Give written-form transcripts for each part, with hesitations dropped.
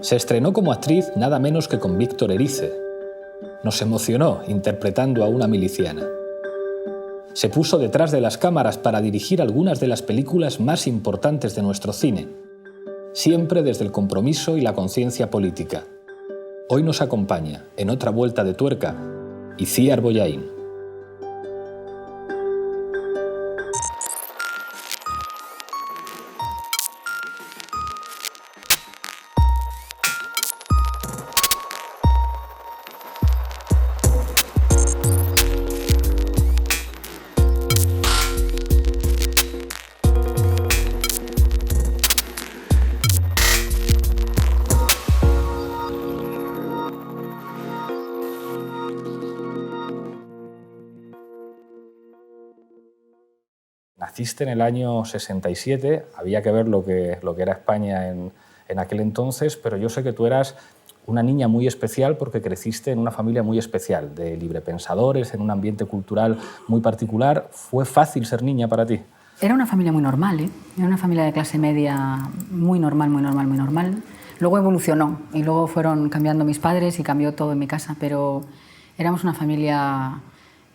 Se estrenó como actriz nada menos que con Víctor Erice. Nos emocionó interpretando a una miliciana. Se puso detrás de las cámaras para dirigir algunas de las películas más importantes de nuestro cine, siempre desde el compromiso y la conciencia política. Hoy nos acompaña, en otra vuelta de tuerca, Itziar Bollaín. Naciste en el año 67, había que ver lo que era España en aquel entonces, pero yo sé que tú eras una niña muy especial porque creciste en una familia muy especial, de librepensadores, en un ambiente cultural muy particular. ¿Fue fácil ser niña para ti? Era una familia muy normal, ¿eh? Era una familia de clase media muy normal, muy normal, muy normal. Luego evolucionó y luego fueron cambiando mis padres y cambió todo en mi casa, pero éramos una familia,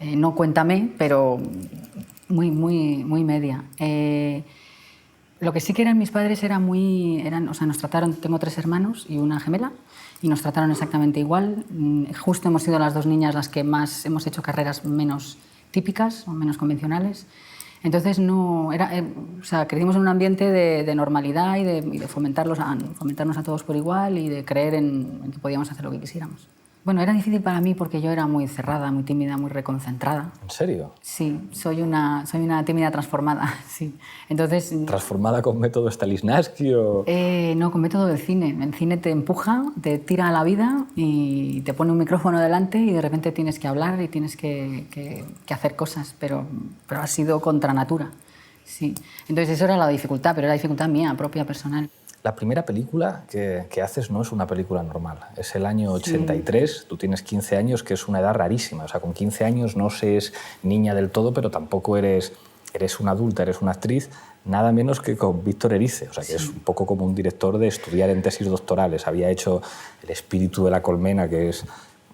no cuéntame, pero muy media. Lo que sí que eran mis padres nos trataron, tengo 3 hermanos y una gemela, y nos trataron exactamente igual. Justo hemos sido las 2 niñas las que más hemos hecho carreras menos típicas o menos convencionales. Entonces crecimos en un ambiente de normalidad y de fomentarnos a todos por igual y de creer en que podíamos hacer lo que quisiéramos. Bueno, era difícil para mí porque yo era muy cerrada, muy tímida, muy reconcentrada. ¿En serio? Sí, soy una tímida transformada, sí. Entonces, ¿transformada con método Stanislavski o...? No, con método del cine. El cine te empuja, te tira a la vida y te pone un micrófono delante y de repente tienes que hablar y tienes que hacer cosas, pero ha sido contra natura, sí. Entonces eso era la dificultad, pero era la dificultad mía, propia, personal. La primera película que haces no es una película normal. Es el año 83, sí. Tú tienes 15 años, que es una edad rarísima. O sea, con 15 años no se es niña del todo, pero tampoco eres una adulta, eres una actriz, nada menos que con Víctor Erice. O sea, que sí. Es un poco como un director de estudiar en tesis doctorales. Había hecho El espíritu de la colmena, que es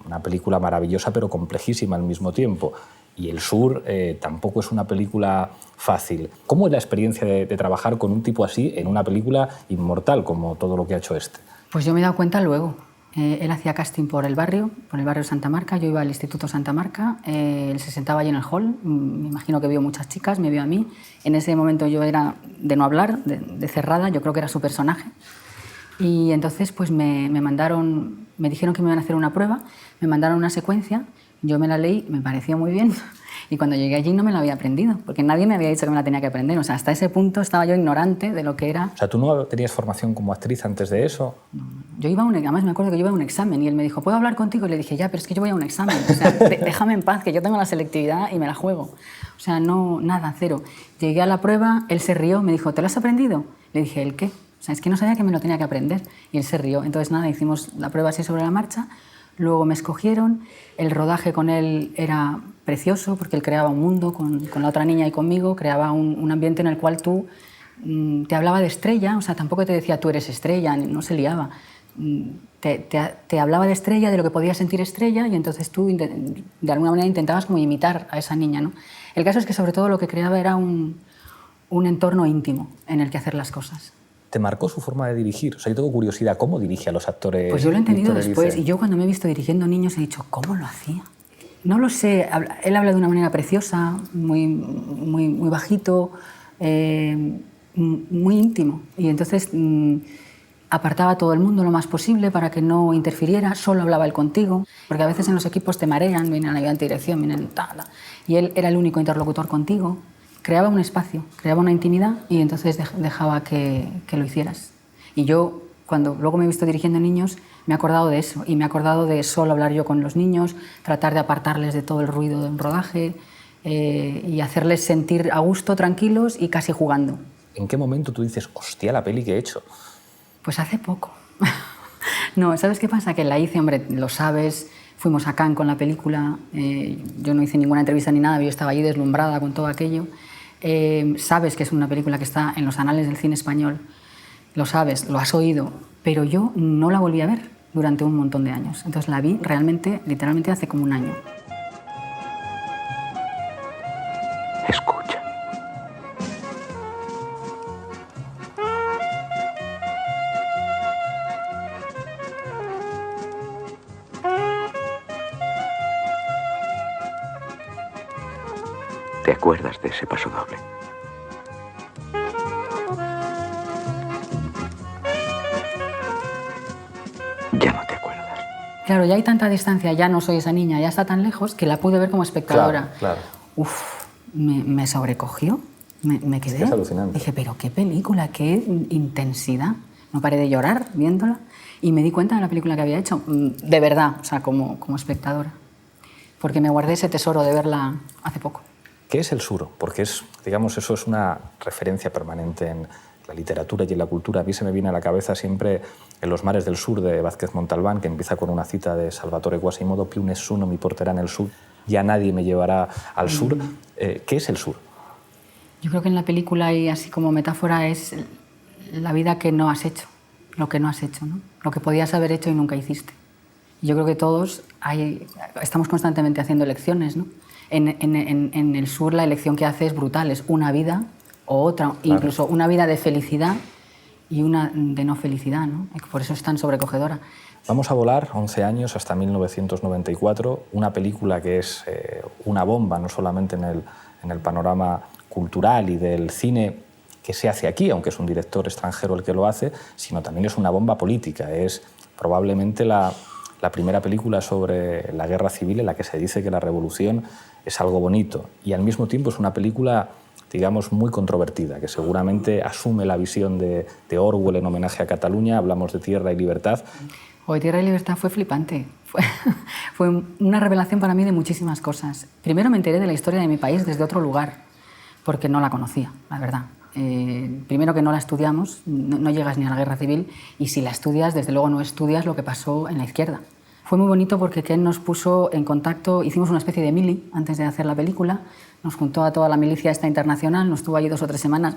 una película maravillosa, pero complejísima al mismo tiempo. Y El Sur tampoco es una película fácil. ¿Cómo es la experiencia de trabajar con un tipo así en una película inmortal como todo lo que ha hecho este? Pues yo me he dado cuenta luego. Él hacía casting por el barrio Santa Marca, yo iba al Instituto Santa Marca, él se sentaba allí en el hall, me imagino que vio muchas chicas, me vio a mí. En ese momento yo era de no hablar, de cerrada, yo creo que era su personaje. Y entonces pues me dijeron que me iban a hacer una prueba, me mandaron una secuencia, yo me la leí, me pareció muy bien y cuando llegué allí no me la había aprendido, porque nadie me había dicho que me la tenía que aprender. O sea, hasta ese punto estaba yo ignorante de lo que era. O sea, ¿tú no tenías formación como actriz antes de eso? No. Yo iba además me acuerdo que yo iba a un examen y él me dijo, ¿puedo hablar contigo? Y le dije, ya, pero es que yo voy a un examen. O sea, déjame en paz, que yo tengo la selectividad y me la juego. O sea, no, nada, cero. Llegué a la prueba, él se rió, me dijo, ¿te lo has aprendido? Le dije, ¿el qué? O sea, es que no sabía que me lo tenía que aprender. Y él se rió. Entonces, nada, hicimos la prueba así sobre la marcha. Luego me escogieron. El rodaje con él era precioso porque él creaba un mundo con la otra niña y conmigo. Creaba un ambiente en el cual tú te hablaba de estrella. O sea, tampoco te decía tú eres estrella, no se liaba. Te hablaba de estrella, de lo que podías sentir estrella, y entonces tú de alguna manera intentabas como imitar a esa niña, ¿no? El caso es que sobre todo lo que creaba era un entorno íntimo en el que hacer las cosas. ¿Te marcó su forma de dirigir? O sea, yo tengo curiosidad, ¿cómo dirige a los actores? Pues yo lo he entendido después, y yo cuando me he visto dirigiendo niños he dicho, ¿cómo lo hacía? No lo sé, él habla de una manera preciosa, muy bajito, muy íntimo, y entonces apartaba a todo el mundo lo más posible para que no interfiriera, solo hablaba él contigo, porque a veces en los equipos te marean, vienen la ayudante de dirección, vienen tal, y él era el único interlocutor contigo. Creaba un espacio, creaba una intimidad y entonces dejaba que lo hicieras. Y yo, cuando luego me he visto dirigiendo niños, me he acordado de eso y me he acordado de solo hablar yo con los niños, tratar de apartarles de todo el ruido de un rodaje y hacerles sentir a gusto, tranquilos y casi jugando. ¿En qué momento tú dices, hostia, la peli que he hecho? Pues hace poco. No, ¿sabes qué pasa? Que la hice, hombre, lo sabes. Fuimos a Cannes con la película, yo no hice ninguna entrevista ni nada, yo estaba allí deslumbrada con todo aquello. Sabes que es una película que está en los anales del cine español, lo sabes, lo has oído, pero yo no la volví a ver durante un montón de años. Entonces la vi realmente, literalmente hace como un año. Escucha. ¿Te acuerdas de ese paso doble? Ya no te acuerdas. Claro, ya hay tanta distancia, ya no soy esa niña, ya está tan lejos que la pude ver como espectadora. Claro. Uf, me sobrecogió, me quedé. Es que es alucinante. Dije, pero qué película, qué intensidad. No paré de llorar viéndola y me di cuenta de la película que había hecho, de verdad, o sea, como espectadora. Porque me guardé ese tesoro de verla hace poco. ¿Qué es el sur? Porque digamos, eso es una referencia permanente en la literatura y en la cultura. A mí se me viene a la cabeza siempre En los mares del sur de Vázquez Montalbán, que empieza con una cita de Salvatore Quasimodo: più nessuno mi porterà nel sur, ya nadie me llevará al sur. ¿Qué es el sur? Yo creo que en la película, y así como metáfora, es la vida que no has hecho, lo que no has hecho, ¿no? Lo que podías haber hecho y nunca hiciste. Yo creo que todos estamos constantemente haciendo elecciones, ¿no? En el sur la elección que hace es brutal, es una vida o otra, claro. Incluso una vida de felicidad y una de no felicidad, ¿no? Por eso es tan sobrecogedora. Vamos a volar 11 años hasta 1994, una película que es una bomba, no solamente en el panorama cultural y del cine que se hace aquí, aunque es un director extranjero el que lo hace, sino también es una bomba política. Es probablemente la primera película sobre la guerra civil en la que se dice que la revolución es algo bonito, y al mismo tiempo es una película, digamos, muy controvertida, que seguramente asume la visión de Orwell en homenaje a Cataluña. Hablamos de Tierra y Libertad. Hoy Tierra y Libertad fue flipante. Fue una revelación para mí de muchísimas cosas. Primero me enteré de la historia de mi país desde otro lugar, porque no la conocía, la verdad. Primero que no la estudiamos, no llegas ni a la guerra civil, y si la estudias, desde luego no estudias lo que pasó en la izquierda. Fue muy bonito porque Ken nos puso en contacto, hicimos una especie de mili antes de hacer la película, nos juntó a toda la milicia esta internacional, nos estuvo allí 2 o 3 semanas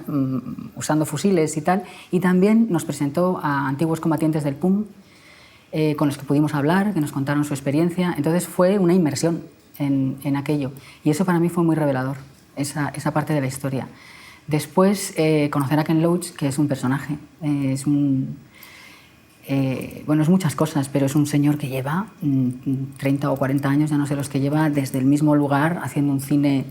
usando fusiles y tal, y también nos presentó a antiguos combatientes del PUM, con los que pudimos hablar, que nos contaron su experiencia. Entonces fue una inmersión en aquello, y eso para mí fue muy revelador, esa parte de la historia. Después, conocer a Ken Loach, que es un personaje, es muchas cosas, pero es un señor que lleva 30 o 40 años, ya no sé los que lleva, desde el mismo lugar, haciendo un cine,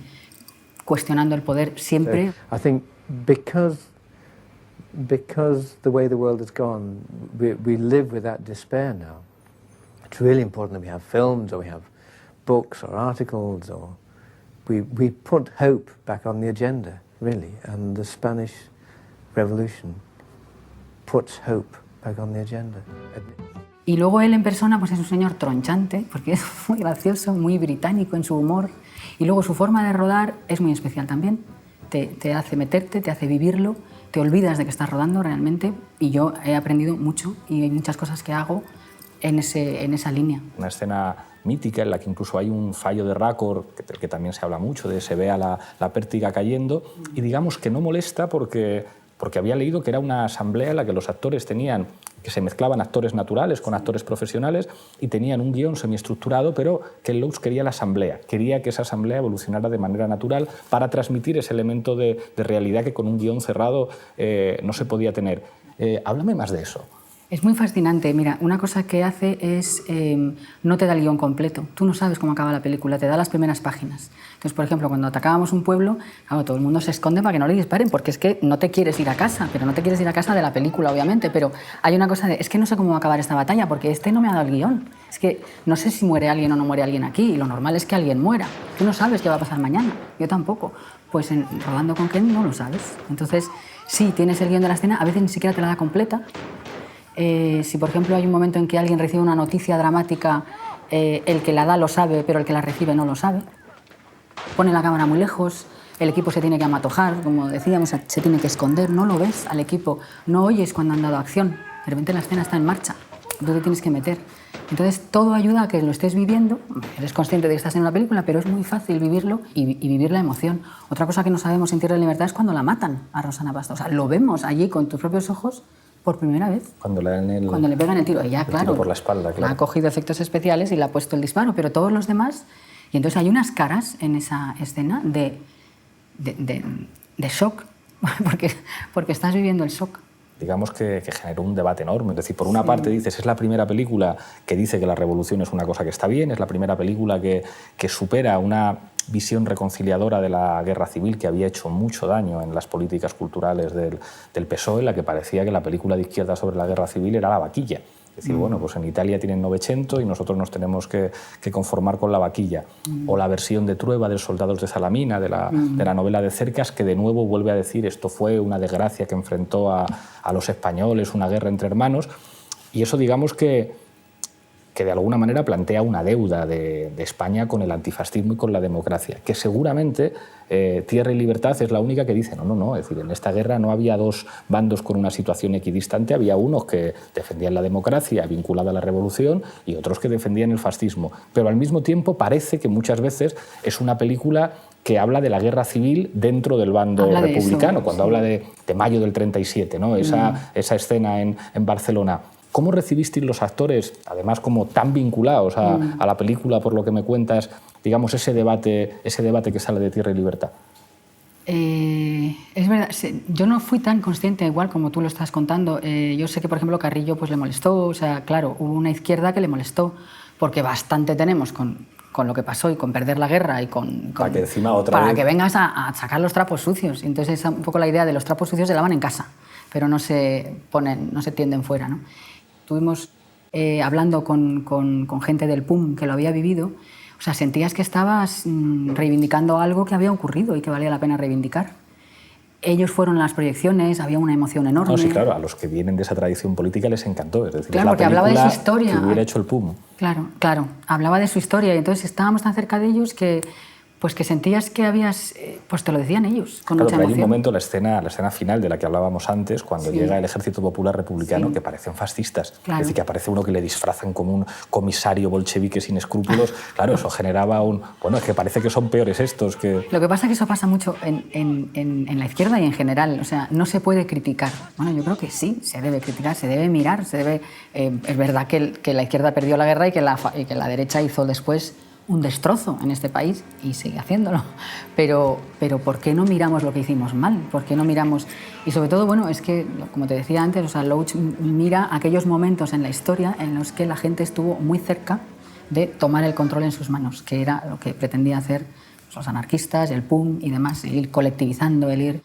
cuestionando el poder siempre. I think because the way the world has gone, we live with that despair now. It's really important that we have films, or we have books or articles, or we put hope back on the agenda, really, and the Spanish Revolution puts hope back on the agenda. Y luego él en persona pues es un señor tronchante, porque es muy gracioso, muy británico en su humor, y luego su forma de rodar es muy especial también. Te hace meterte, te hace vivirlo, te olvidas de que estás rodando realmente, y yo he aprendido mucho, y hay muchas cosas que hago en esa línea. Una escena mítica en la que incluso hay un fallo de récord, que también se habla mucho, de se ve a la pértiga cayendo, y digamos que no molesta porque había leído que era una asamblea en la que los actores que se mezclaban actores naturales con actores profesionales, y tenían un guión semiestructurado, pero Ken Loach quería la asamblea, quería que esa asamblea evolucionara de manera natural para transmitir ese elemento de realidad que con un guión cerrado no se podía tener. Háblame más de eso. Es muy fascinante. Mira, una cosa que hace es no te da el guión completo. Tú no sabes cómo acaba la película, te da las primeras páginas. Entonces, por ejemplo, cuando atacábamos un pueblo, claro, todo el mundo se esconde para que no le disparen, porque es que no te quieres ir a casa, pero no te quieres ir a casa de la película, obviamente, pero hay una cosa de, es que no sé cómo va a acabar esta batalla, porque no me ha dado el guión. Es que no sé si muere alguien o no muere alguien aquí, y lo normal es que alguien muera. Tú no sabes qué va a pasar mañana, yo tampoco. Pues rodando con Ken no lo sabes. Entonces, sí, tienes el guión de la escena, a veces ni siquiera te la da completa. Si, por ejemplo, hay un momento en que alguien recibe una noticia dramática, el que la da lo sabe, pero el que la recibe no lo sabe. Pone la cámara muy lejos, el equipo se tiene que amatojar, como decíamos, se tiene que esconder, no lo ves al equipo, no oyes cuando han dado acción, de repente la escena está en marcha, tú te tienes que meter. Entonces, todo ayuda a que lo estés viviendo, eres consciente de que estás en una película, pero es muy fácil vivirlo y vivir la emoción. Otra cosa que no sabemos en Tierra y Libertad es cuando la matan a Rosana Pastor. O sea, lo vemos allí con tus propios ojos, por primera vez. Cuando Cuando le pegan el tiro. Ella, claro, tiro por la espalda, claro. ha cogido efectos especiales y le ha puesto el disparo, pero todos los demás... Y entonces hay unas caras en esa escena de shock, porque estás viviendo el shock. Digamos que generó un debate enorme. Es decir, por una parte dices, es la primera película que dice que la revolución es una cosa que está bien, es la primera película que supera una visión reconciliadora de la guerra civil que había hecho mucho daño en las políticas culturales del PSOE, en la que parecía que la película de izquierda sobre la guerra civil era la vaquilla. Es decir, bueno, pues en Italia tienen Novecento y nosotros nos tenemos que conformar con la vaquilla. O la versión de Trueba de Soldados de Salamina, de la novela de Cercas, que de nuevo vuelve a decir esto fue una desgracia que enfrentó a los españoles, una guerra entre hermanos. Y eso, digamos que de alguna manera plantea una deuda de España con el antifascismo y con la democracia, que seguramente Tierra y Libertad es la única que dice no, es decir, en esta guerra no había dos bandos con una situación equidistante, había unos que defendían la democracia vinculada a la revolución y otros que defendían el fascismo, pero al mismo tiempo parece que muchas veces es una película que habla de la guerra civil dentro del bando republicano, cuando habla de mayo del 37, ¿no? Esa escena en Barcelona. ¿Cómo recibisteis los actores, además como tan vinculados a la película, por lo que me cuentas, digamos, ese debate que sale de Tierra y Libertad? Es verdad, yo no fui tan consciente igual como tú lo estás contando. Yo sé que, por ejemplo, Carrillo pues, le molestó, o sea, claro, hubo una izquierda que le molestó, porque bastante tenemos con lo que pasó y con perder la guerra y para que encima que vengas a sacar los trapos sucios. Y entonces es un poco la idea de los trapos sucios se lavan en casa, pero no se tienden fuera, ¿no? Estuvimos hablando con gente del PUM que lo había vivido. O sea, sentías que estabas reivindicando algo que había ocurrido y que valía la pena reivindicar. Ellos fueron a las proyecciones, había una emoción enorme. No, sí, claro, a los que vienen de esa tradición política les encantó. Es decir, claro, es la porque hablaba de su historia. Que hubiera hecho el PUM. Claro, hablaba de su historia y entonces estábamos tan cerca de ellos que sentías que habías, pues te lo decían ellos, con mucha emoción. Hay un momento, la escena final de la que hablábamos antes, cuando llega el Ejército Popular Republicano, que parecen fascistas. Claro. Es decir, que aparece uno que le disfrazan como un comisario bolchevique sin escrúpulos. Claro, eso generaba es que parece que son peores estos que... Lo que pasa es que eso pasa mucho en la izquierda y en general. O sea, no se puede criticar. Bueno, yo creo que sí, se debe criticar, se debe mirar, se debe... es verdad que la izquierda perdió la guerra y que la derecha hizo después un destrozo en este país y sigue haciéndolo. Pero ¿por qué no miramos lo que hicimos mal? ¿Por qué no miramos...? Y sobre todo, bueno, es que, como te decía antes, o sea, Loach mira aquellos momentos en la historia en los que la gente estuvo muy cerca de tomar el control en sus manos, que era lo que pretendía hacer los anarquistas, el PUM y demás, el ir colectivizando, el ir...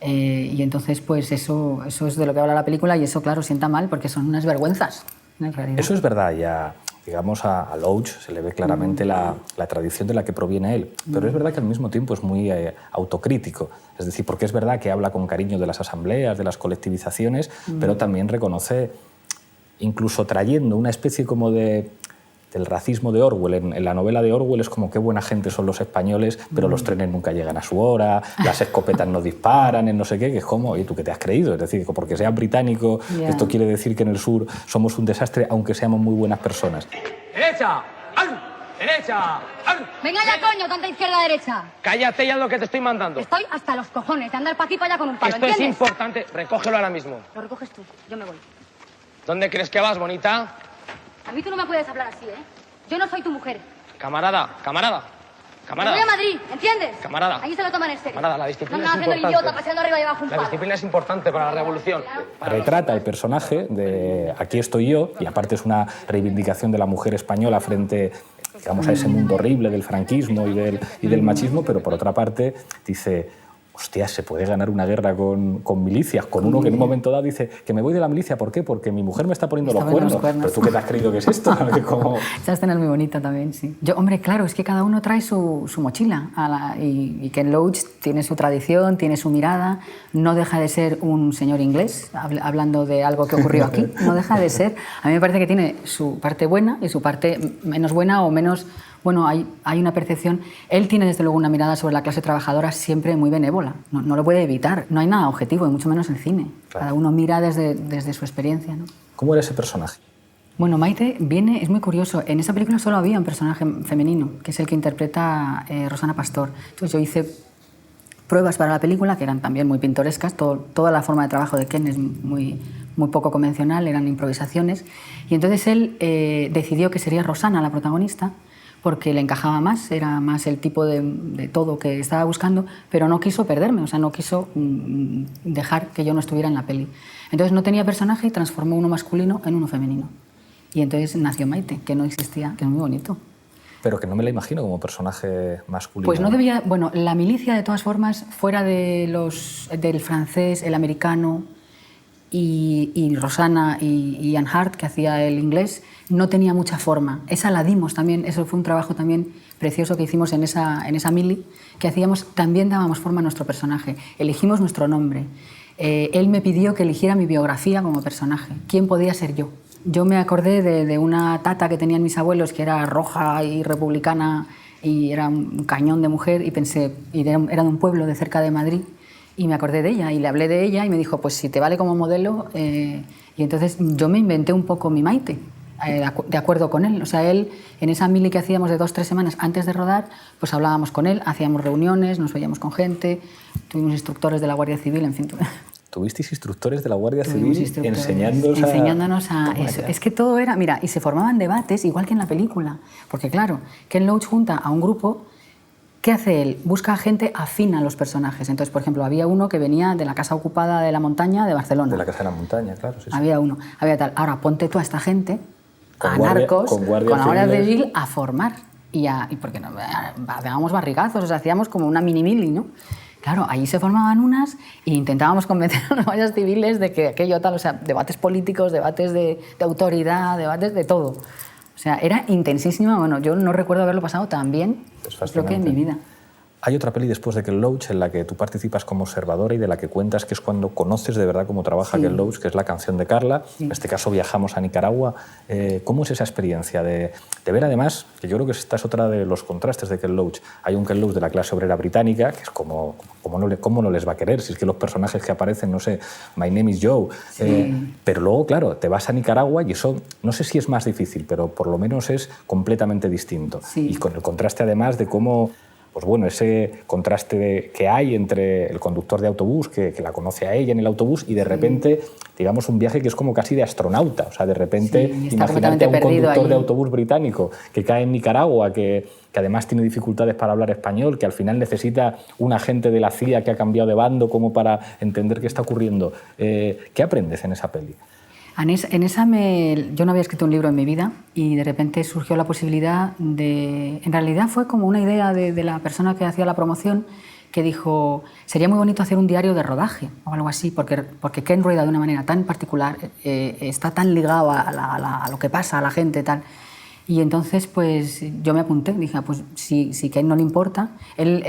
y entonces, pues eso es de lo que habla la película y eso, claro, sienta mal porque son unas vergüenzas, en realidad. Eso es verdad, ya... Digamos, a Loach se le ve claramente la tradición de la que proviene él, pero es verdad que al mismo tiempo es muy autocrítico. Es decir, porque es verdad que habla con cariño de las asambleas, de las colectivizaciones, pero también reconoce, incluso trayendo una especie como del racismo de Orwell. En la novela de Orwell es como qué buena gente son los españoles, pero los trenes nunca llegan a su hora, las escopetas no disparan, en no sé qué, que es como, ¿y tú qué te has creído? Es decir, porque seas británico, esto quiere decir que en el sur somos un desastre, aunque seamos muy buenas personas. ¡Derecha! ¡Al! ¡Derecha! ¡Al! Venga ya, coño, tanta izquierda-derecha. Cállate ya lo que te estoy mandando. Estoy hasta los cojones de andar para aquí y para allá con un palo, Esto ¿entiendes? es importante, recógelo ahora mismo. Lo recoges tú, yo me voy. ¿Dónde crees que vas, bonita? A mí tú no me puedes hablar así, ¿eh? Yo no soy tu mujer. Camarada. Me voy a Madrid, ¿entiendes? Camarada. Ahí se lo toman en serio. Camarada, la disciplina no es haciendo importante. el idiota, paseando arriba y abajo un La palo. disciplina es importante para la revolución. Retrata el personaje de Aquí estoy yo, y aparte es una reivindicación de la mujer española frente, digamos, a ese mundo horrible del franquismo y del machismo, pero por otra parte dice... Hostia, se puede ganar una guerra con milicias, con uno que en un momento dado dice que me voy de la milicia, ¿por qué? Porque mi mujer me está poniendo los cuernos. Pero tú, ¿qué te has creído que es esto? Esa escena es muy bonita también, sí. Hombre, claro, es que cada uno trae su mochila y Ken Loach tiene su tradición, tiene su mirada, no deja de ser un señor inglés, hablando de algo que ocurrió aquí, no deja de ser. A mí me parece que tiene su parte buena y su parte menos buena o menos... Bueno, hay una percepción... Él tiene, desde luego, una mirada sobre la clase trabajadora siempre muy benévola. No lo puede evitar. No hay nada objetivo, y mucho menos en cine. Claro. Cada uno mira desde su experiencia, ¿no? ¿Cómo era ese personaje? Bueno, Maite es muy curioso. En esa película solo había un personaje femenino, que es el que interpreta Rosana Pastor. Entonces yo hice pruebas para la película, que eran también muy pintorescas. Toda la forma de trabajo de Ken es muy muy poco convencional, eran improvisaciones. Y entonces él decidió que sería Rosana la protagonista, porque le encajaba más, era más el tipo de todo que estaba buscando, pero no quiso perderme, o sea, no quiso dejar que yo no estuviera en la peli. Entonces no tenía personaje y transformó uno masculino en uno femenino. Y entonces nació Maite, que no existía, que es muy bonito. Pero que no me la imagino como personaje masculino. Pues no debía... Bueno, la milicia, de todas formas, fuera de del francés, el americano y Rosana y Ian Hart, que hacía el inglés, no tenía mucha forma. Esa la dimos también, eso fue un trabajo también precioso que hicimos en esa mili, que hacíamos, también dábamos forma a nuestro personaje, elegimos nuestro nombre. Él me pidió que eligiera mi biografía como personaje. ¿Quién podía ser yo? Yo me acordé de una tata que tenían mis abuelos, que era roja y republicana y era un cañón de mujer, y pensé, era de un pueblo de cerca de Madrid, y me acordé de ella y le hablé de ella y me dijo, pues si te vale como modelo. Y entonces yo me inventé un poco mi Maite, de acuerdo con él. O sea, él, en esa mili que hacíamos de 2 o 3 semanas antes de rodar, pues hablábamos con él, hacíamos reuniones, nos veíamos con gente, tuvimos instructores de la Guardia Civil, en fin. ¿Tuvisteis instructores de la Guardia Civil enseñándonos a eso? Es que todo era... Mira, y se formaban debates, igual que en la película. Porque claro, Ken Loach junta a un grupo. ¿Qué hace él? Busca a gente afín a los personajes. Entonces, por ejemplo, había uno que venía de la Casa Ocupada de la Montaña de Barcelona. De la Casa de la Montaña, claro. Sí, sí. Había uno. Había tal. Ahora, ponte tú a esta gente, a narcos, con la Guardia Civil, a formar. Y porque no, hacíamos barrigazos, o sea, hacíamos como una mini-mili, ¿no? Claro, allí se formaban unas e intentábamos convencer a los guardias civiles de que aquello tal, o sea, debates políticos, debates de autoridad, debates de todo. O sea, era intensísima. Bueno, yo no recuerdo haberlo pasado tan bien, creo que en mi vida. Hay otra peli después de Ken Loach en la que tú participas como observadora y de la que cuentas que es cuando conoces de verdad cómo trabaja Ken Loach, que es La canción de Carla. En este caso viajamos a Nicaragua. ¿Cómo es esa experiencia de ver además, que yo creo que esta es otra de los contrastes de Ken Loach? Hay un Ken Loach de la clase obrera británica, que es cómo no les va a querer, si es que los personajes que aparecen, no sé, My name is Joe. Pero luego, claro, te vas a Nicaragua y eso, no sé si es más difícil, pero por lo menos es completamente distinto. Y con el contraste además de cómo... Pues bueno, ese contraste que hay entre el conductor de autobús, que la conoce a ella en el autobús, y de repente, digamos, un viaje que es como casi de astronauta. O sea, de repente, imagínate a un conductor de autobús británico que cae en Nicaragua, que además tiene dificultades para hablar español, que al final necesita un agente de la CIA que ha cambiado de bando como para entender qué está ocurriendo. ¿Qué aprendes en esa peli? En esa yo no había escrito un libro en mi vida y de repente surgió la posibilidad de... En realidad fue como una idea de la persona que hacía la promoción, que dijo, sería muy bonito hacer un diario de rodaje o algo así, porque Ken rueda de una manera tan particular, está tan ligado a lo que pasa, a la gente, tal. Y entonces pues yo me apunté, dije, pues si Ken no le importa, él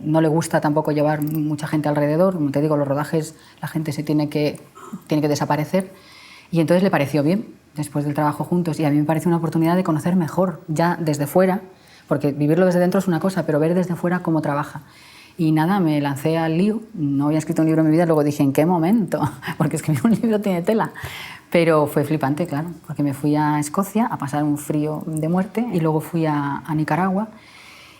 no le gusta tampoco llevar mucha gente alrededor, como te digo, los rodajes, la gente se tiene que desaparecer. Y entonces le pareció bien, después del trabajo juntos, y a mí me pareció una oportunidad de conocer mejor, ya desde fuera, porque vivirlo desde dentro es una cosa, pero ver desde fuera cómo trabaja. Y nada, me lancé al lío, no había escrito un libro en mi vida, luego dije, ¿en qué momento? Porque escribir un libro tiene tela. Pero fue flipante, claro, porque me fui a Escocia a pasar un frío de muerte y luego fui a Nicaragua.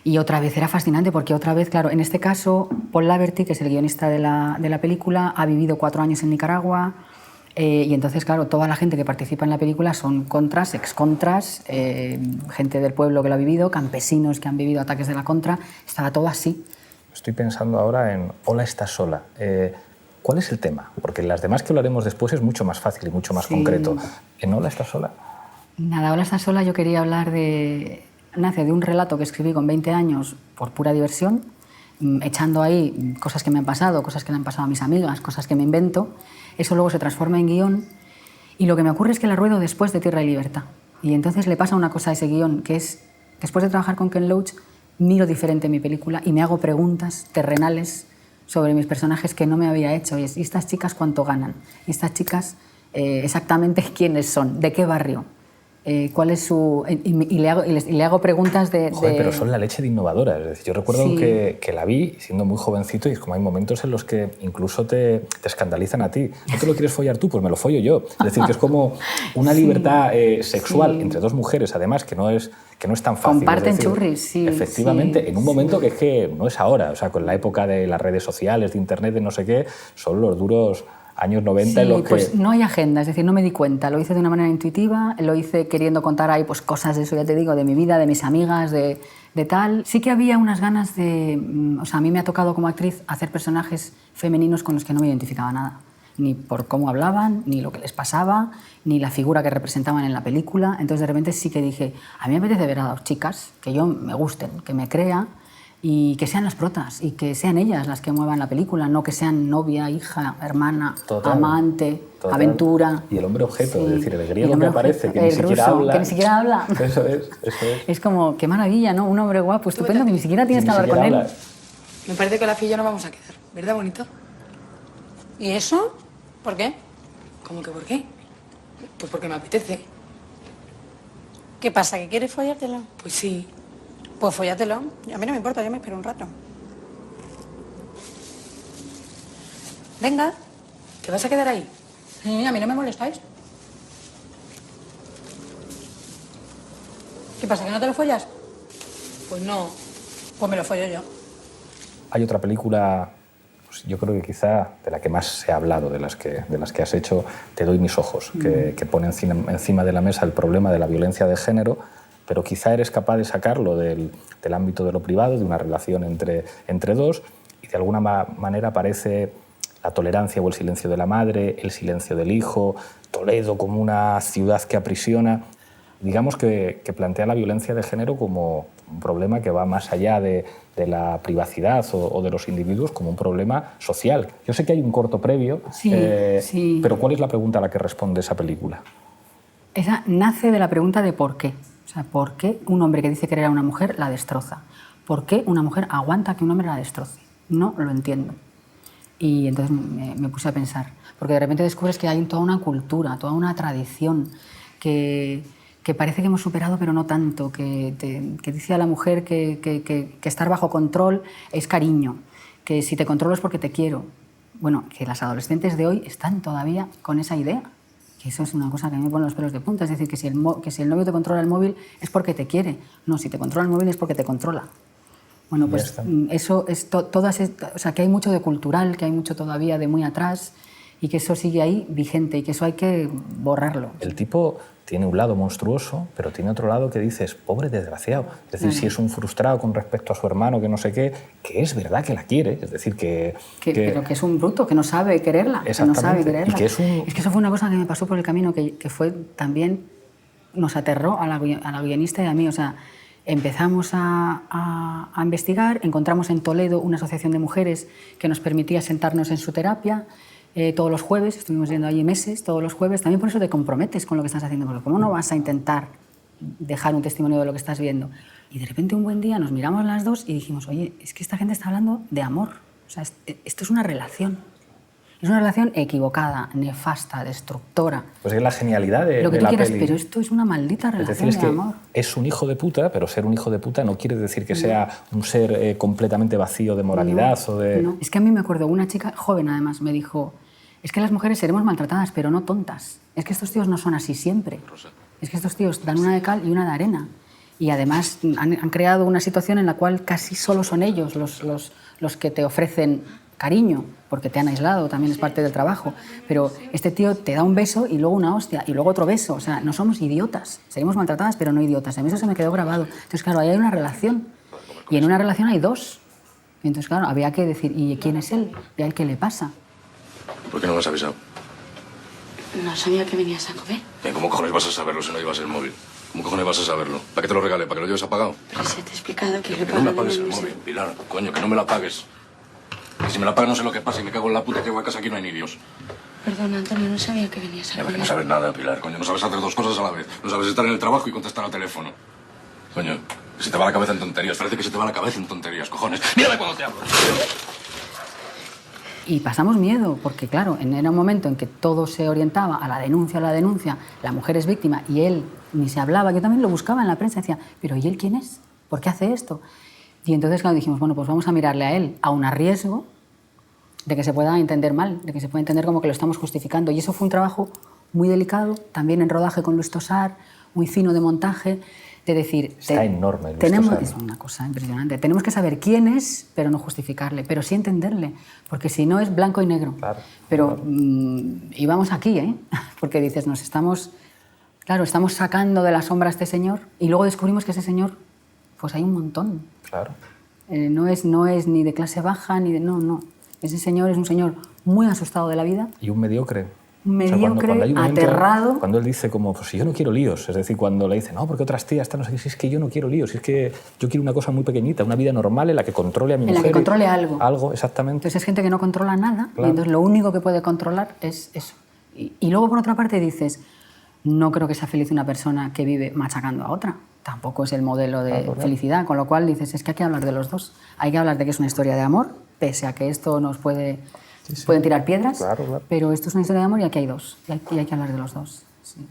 Y otra vez era fascinante porque otra vez, claro, en este caso, Paul Laverty, que es el guionista de la película, ha vivido 4 años en Nicaragua. Y entonces, claro, toda la gente que participa en la película son contras, excontras, gente del pueblo que lo ha vivido, campesinos que han vivido ataques de la contra. Estaba todo así. Estoy pensando ahora en Hola, estás sola. ¿Cuál es el tema? Porque en las demás que hablaremos después es mucho más fácil y mucho más concreto. ¿En Hola, estás sola? Nada, Hola, estás sola yo quería hablar nace de un relato que escribí con 20 años por pura diversión, echando ahí cosas que me han pasado, cosas que le han pasado a mis amigas, cosas que me invento. Eso luego se transforma en guión y lo que me ocurre es que la ruedo después de Tierra y Libertad. Y entonces le pasa una cosa a ese guión, que es, después de trabajar con Ken Loach, miro diferente mi película y me hago preguntas terrenales sobre mis personajes que no me había hecho. Y es, ¿y estas chicas cuánto ganan? ¿Y estas chicas exactamente quiénes son? ¿De qué barrio? ¿Cuál es su...? Y le hago preguntas de... Joder, pero son la leche de innovadoras. Es decir, yo recuerdo que la vi siendo muy jovencito y es como hay momentos en los que incluso te escandalizan a ti. ¿No te lo quieres follar tú? Pues me lo follo yo. Es decir, que es como una libertad sexual entre 2 mujeres, además, que no es tan fácil. Comparten es decir, churris, sí. Efectivamente, en un momento que es que no es ahora. O sea, con la época de las redes sociales, de internet, de no sé qué, son los duros años 90 Sí, en los que... pues no hay agenda, es decir, no me di cuenta. Lo hice de una manera intuitiva, lo hice queriendo contar ahí pues, cosas de eso, ya te digo, de mi vida, de mis amigas, de tal. Sí que había unas ganas de... O sea, a mí me ha tocado como actriz hacer personajes femeninos con los que no me identificaba nada. Ni por cómo hablaban, ni lo que les pasaba, ni la figura que representaban en la película. Entonces, de repente sí que dije, a mí me apetece ver a dos chicas que yo me gusten, que me crea y que sean las protas y que sean ellas las que muevan la película, no que sean novia, hija, hermana, Total, amante, total. aventura. Y el hombre objeto, Sí. es decir, el Y el griego que hombre aparece, objeto, que ni el siquiera ruso, habla. que ni siquiera habla. Eso es, eso es. Es como, qué maravilla, ¿no? Un hombre guapo, estupendo, que ni siquiera tienes que Ni hablar con siquiera él. habla. Me parece que la filla no vamos a quedar, ¿verdad, bonito? ¿Y eso? ¿Por qué? ¿Cómo que por qué? Pues porque me apetece. ¿Qué pasa? ¿Que quieres follártelo? Pues sí. Pues follátelo. A mí no me importa, yo me espero un rato. Venga. ¿Te vas a quedar ahí? Sí, a mí no me molestáis. ¿Qué pasa? ¿Que no te lo follas? Pues no. Pues me lo follo yo. Hay otra película, pues yo creo que quizá de la que más se ha hablado, de las que has hecho, Te doy mis ojos, que pone encima de la mesa el problema de la violencia de género, pero quizá eres capaz de sacarlo del ámbito de lo privado, de una relación entre dos, y de alguna manera aparece la tolerancia o el silencio de la madre, el silencio del hijo, Toledo como una ciudad que aprisiona. Digamos que plantea la violencia de género como un problema que va más allá de la privacidad o de los individuos, como un problema social. Yo sé que hay un corto previo, Sí, sí. pero ¿cuál es la pregunta a la que responde esa película? Esa nace de la pregunta de por qué. O sea, ¿por qué un hombre que dice querer a una mujer la destroza? ¿Por qué una mujer aguanta que un hombre la destroce? No lo entiendo. Y entonces me puse a pensar, porque de repente descubres que hay toda una cultura, toda una tradición que parece que hemos superado, pero no tanto, que dice a la mujer que estar bajo control es cariño, que si te controlo es porque te quiero. Bueno, que las adolescentes de hoy están todavía con esa idea, que eso es una cosa que a mí me pone los pelos de punta, es decir, que si el novio te controla el móvil es porque te quiere, no, si te controla el móvil es porque te controla. Bueno, pues eso es o sea, que hay mucho de cultural, que hay mucho todavía de muy atrás y que eso sigue ahí vigente y que eso hay que borrarlo. El tipo tiene un lado monstruoso, pero tiene otro lado que dices, pobre desgraciado. Es decir, si es un frustrado con respecto a su hermano, que no sé qué, que es verdad que la quiere, es decir, Pero que es un bruto, que no sabe quererla, que no sabe quererla. Y que es que eso fue una cosa que me pasó por el camino, que fue también, nos aterró a la guionista y a mí, o sea, empezamos a investigar, encontramos en Toledo una asociación de mujeres que nos permitía sentarnos en su terapia todos los jueves, estuvimos yendo allí meses, todos los jueves, también por eso te comprometes con lo que estás haciendo, porque ¿cómo no vas a intentar dejar un testimonio de lo que estás viendo? Y de repente un buen día nos miramos las dos y dijimos, oye, es que esta gente está hablando de amor, o sea, esto es una relación. Es una relación equivocada, nefasta, destructora. Pues es la genialidad de lo que tú la quieras, peli. pero esto es una maldita relación es decir, de amor. Es un hijo de puta, pero ser un hijo de puta no quiere decir que sea un ser completamente vacío de moralidad o de... No. Es que a mí me acuerdo, una chica joven además me dijo, es que las mujeres seremos maltratadas, pero no tontas. Es que estos tíos no son así siempre. Es que estos tíos dan una de cal y una de arena. Y además han creado una situación en la cual casi solo son ellos los que te ofrecen cariño, porque te han aislado, también es parte del trabajo. Pero este tío te da un beso y luego una hostia y luego otro beso. O sea, no somos idiotas. Seríamos maltratadas, pero no idiotas. A mí eso se me quedó grabado. Entonces, claro, ahí hay una relación. Y en una relación hay dos. Y entonces, claro, había que decir, ¿y quién es él? ¿Y a él qué le pasa? ¿Por qué no me has avisado? No sabía que venías a comer. ¿Cómo cojones vas a saberlo si no llevas el móvil? ¿Cómo cojones vas a saberlo? ¿Para qué te lo regale? ¿Para que lo lleves apagado? Pero se te he explicado que Que no me apagues el móvil, Pilar. Coño, que no me lo apagues. Que si me la apagas no sé lo que pasa y me cago en la puta que voy a casa, aquí no hay ni Dios. Perdona, Antonio, no sabía que venías a Ya ves comer. que no sabes nada, Pilar. Coño, no sabes hacer dos cosas a la vez. No sabes estar en el trabajo y contestar al teléfono. Coño, que se te va la cabeza en tonterías. Parece que se te va la cabeza en tonterías, cojones. Mírame cuando te hablo. Y pasamos miedo, porque claro, era un momento en que todo se orientaba a la denuncia, la mujer es víctima y él ni se hablaba. Yo también lo buscaba en la prensa, decía, ¿pero y él quién es? ¿Por qué hace esto? Y entonces, claro, dijimos, bueno, pues vamos a mirarle a él, aun a riesgo de que se pueda entender mal, de que se pueda entender como que lo estamos justificando. Y eso fue un trabajo muy delicado, también en rodaje con Luis Tosar, muy fino de montaje, de decir... Está enorme el tenemos, Vistosano. es una cosa impresionante. Tenemos que saber quién es, pero no justificarle, pero sí entenderle, porque si no es blanco y negro. Claro, pero, claro. Y vamos aquí, ¿eh? Porque dices, estamos sacando de la sombra a este señor y luego descubrimos que ese señor, pues hay un montón. Claro. No es ni de clase baja, ni de... No. Ese señor es un señor muy asustado de la vida. Y un mediocre. Mediocre, hay un momento, aterrado. Cuando él dice como, pues si yo no quiero líos, es decir, cuando le dice, no, porque otras tías están, no sé qué, si es que yo no quiero líos, si es que yo quiero una cosa muy pequeñita, una vida normal en la que controle a mi mujer. En la que controle algo. Algo, exactamente. Entonces es gente que no controla nada, Claro. y entonces lo único que puede controlar es eso. Y luego, por otra parte, dices, no creo que sea feliz una persona que vive machacando a otra. Tampoco es el modelo de felicidad, con lo cual dices, es que hay que hablar de los dos. Hay que hablar de que es una historia de amor, pese a que esto nos pueden tirar piedras, Claro. pero esto es una historia de amor y aquí hay dos, y hay que hablar de los dos. Sí.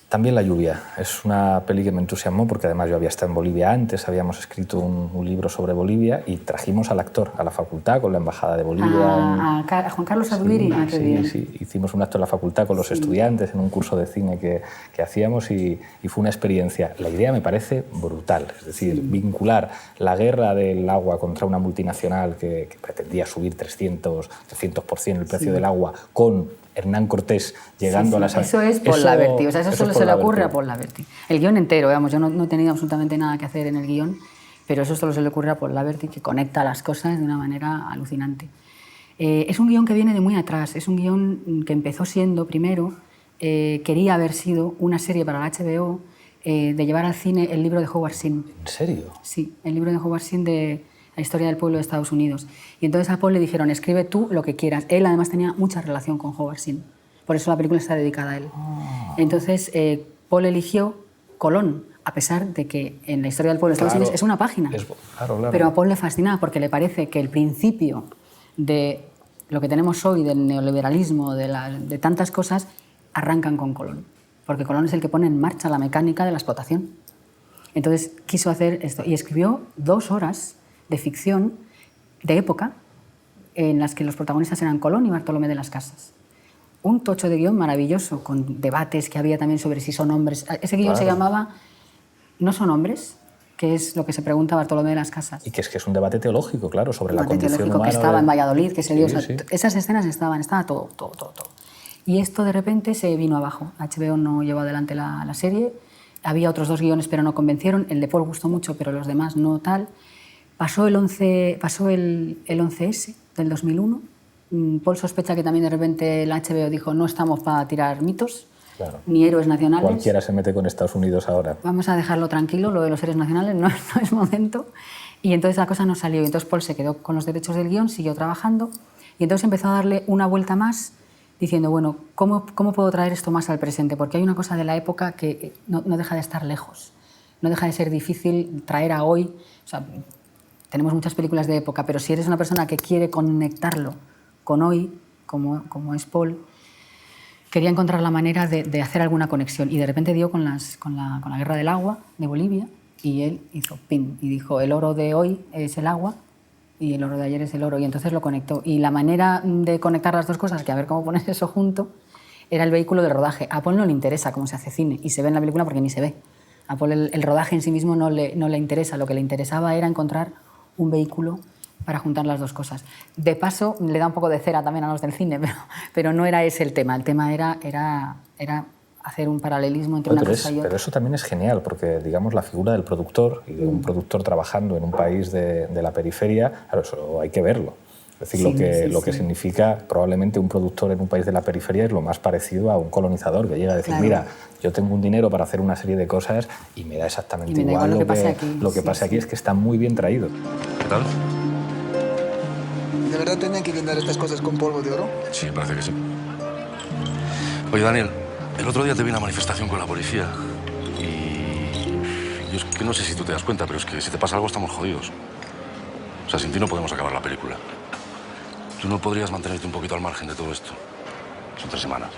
También La lluvia. Es una peli que me entusiasmó porque además yo había estado en Bolivia antes, habíamos escrito un libro sobre Bolivia y trajimos al actor a la facultad con la Embajada de Bolivia. A Juan Carlos Adubiri. Sí. Hicimos un acto en la facultad con los estudiantes en un curso de cine que hacíamos y fue una experiencia. La idea me parece brutal, es decir, vincular la guerra del agua contra una multinacional que pretendía subir 300% el precio del agua con Hernán Cortés llegando a las... Eso es Paul Laverty, o sea, eso solo se le ocurre a Paul Laverty. El guión entero, vamos, yo no he tenido absolutamente nada que hacer en el guión, pero eso solo se le ocurre a Paul Laverty, que conecta las cosas de una manera alucinante. Es un guión que viene de muy atrás, es un guión que empezó siendo, primero, quería haber sido una serie para la HBO de llevar al cine el libro de Howard Zinn. ¿En serio? Sí, el libro de Howard Zinn de la historia del pueblo de Estados Unidos. Y entonces a Paul le dijeron, escribe tú lo que quieras. Él además tenía mucha relación con Howard Zinn, por eso la película está dedicada a él. Entonces Paul eligió Colón, a pesar de que en la historia del pueblo de Estados Unidos es una página. Claro. Pero a Paul le fascinaba porque le parece que el principio de lo que tenemos hoy, del neoliberalismo, de tantas cosas, arrancan con Colón. Porque Colón es el que pone en marcha la mecánica de la explotación. Entonces quiso hacer esto y escribió 2 horas de ficción de época en las que los protagonistas eran Colón y Bartolomé de las Casas. Un tocho de guión maravilloso, con debates que había también sobre si son hombres. Ese guión se llamaba ¿No son hombres?, que es lo que se pregunta Bartolomé de las Casas. Y que es un debate teológico, claro, sobre la condición teológico humana. que estaba en Valladolid, que se dio. Sí. Esas escenas estaba todo. Y esto de repente se vino abajo. HBO no llevó adelante la serie. Había otros 2 guiones, pero no convencieron. El de Paul gustó mucho, pero los demás no tal. Pasó el 11S del 2001. Paul sospecha que también de repente la HBO dijo no estamos para tirar mitos, ni héroes nacionales. Cualquiera se mete con Estados Unidos ahora. Vamos a dejarlo tranquilo, lo de los héroes nacionales no es momento. Y entonces la cosa no salió. Y entonces Paul se quedó con los derechos del guión, siguió trabajando y entonces empezó a darle una vuelta más diciendo, bueno, ¿cómo puedo traer esto más al presente? Porque hay una cosa de la época que no deja de estar lejos. No deja de ser difícil traer a hoy. O sea, tenemos muchas películas de época, pero si eres una persona que quiere conectarlo con hoy, como es Paul, quería encontrar la manera de hacer alguna conexión. Y de repente dio con la guerra del agua de Bolivia y él hizo pin y dijo, el oro de hoy es el agua y el oro de ayer es el oro. Y entonces lo conectó. Y la manera de conectar las dos cosas, que a ver cómo pones eso junto, era el vehículo del rodaje. A Paul no le interesa cómo se hace cine y se ve en la película porque ni se ve. A Paul el rodaje en sí mismo no le interesa. Lo que le interesaba era encontrar un vehículo para juntar las dos cosas. De paso, le da un poco de cera también a los del cine, pero no era ese el tema. El tema era hacer un paralelismo entre una cosa y otra. Pero eso también es genial, porque digamos la figura del productor y de un productor trabajando en un país de la periferia, claro, eso hay que verlo. Es decir, lo que significa probablemente un productor en un país de la periferia es lo más parecido a un colonizador que llega a decir, mira, yo tengo un dinero para hacer una serie de cosas y me da exactamente igual lo que pase aquí. Lo que pase aquí es que está muy bien traído. ¿Qué tal? ¿De verdad tenían que llenar estas cosas con polvo de oro? Sí, parece que sí. Oye, Daniel, el otro día te vi en la manifestación con la policía y yo es que no sé si tú te das cuenta, pero es que si te pasa algo estamos jodidos. O sea, sin ti no podemos acabar la película. ¿Tú no podrías mantenerte un poquito al margen de todo esto? Son 3 semanas.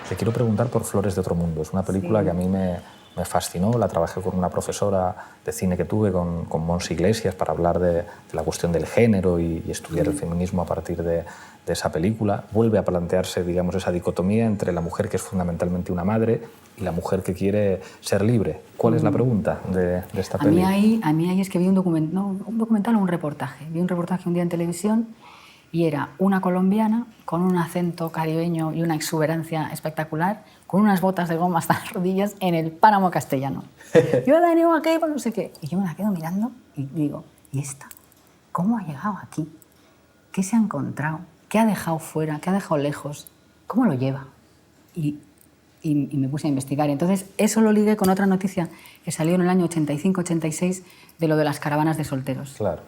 Te quiero preguntar por Flores de otro mundo. Es una película que a mí me me fascinó. La trabajé con una profesora de cine que tuve, con Mons Iglesias, para hablar de la cuestión del género y estudiar el feminismo a partir de esa película. Vuelve a plantearse, digamos, esa dicotomía entre la mujer que es fundamentalmente una madre y la mujer que quiere ser libre. ¿Cuál es la pregunta de esta peli? A mí ahí es que vi un documental o un reportaje. Vi un reportaje un día en televisión y era una colombiana con un acento caribeño y una exuberancia espectacular, con unas botas de goma hasta las rodillas en el páramo castellano. Yo he venido aquí, pues no sé qué. Y yo me la quedo mirando y digo, ¿y esta? ¿Cómo ha llegado aquí? ¿Qué se ha encontrado? ¿Qué ha dejado fuera? ¿Qué ha dejado lejos? ¿Cómo lo lleva? Y me puse a investigar. Entonces, eso lo ligué con otra noticia que salió en el año 85-86 de lo de las caravanas de solteros. Claro.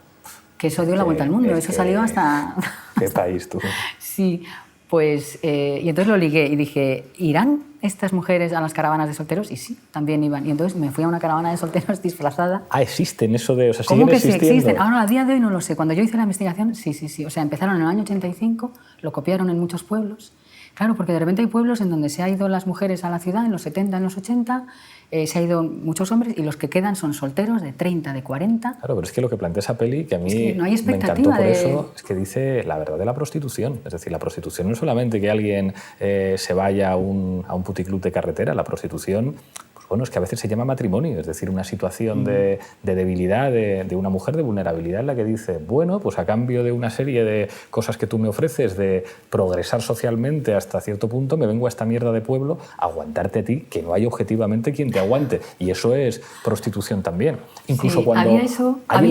Que eso dio la vuelta al mundo. Eso salió hasta... ¿Qué país tú? Sí, pues... y entonces lo ligué y dije, ¿irán estas mujeres a las caravanas de solteros? Y sí, también iban. Y entonces me fui a una caravana de solteros disfrazada. Ah, existen eso de... O sea, ¿Cómo siguen que sí existiendo? existen? Ahora, a día de hoy no lo sé. Cuando yo hice la investigación, sí. O sea, empezaron en el año 85, lo copiaron en muchos pueblos. Claro, porque de repente hay pueblos en donde se han ido las mujeres a la ciudad, en los 70, en los 80, se han ido muchos hombres y los que quedan son solteros de 30, de 40. Claro, pero es que lo que plantea esa peli, que a mí es que no hay me encantó por de... eso, es que dice la verdad de la prostitución. Es decir, la prostitución no es solamente que alguien se vaya a un puticlub de carretera, la prostitución... Bueno, es que a veces se llama matrimonio, es decir, una situación de debilidad de una mujer, de vulnerabilidad, en la que dice, bueno, pues a cambio de una serie de cosas que tú me ofreces, de progresar socialmente hasta cierto punto, me vengo a esta mierda de pueblo a aguantarte a ti, que no hay objetivamente quien te aguante. Y eso es prostitución también. Incluso sí, cuando había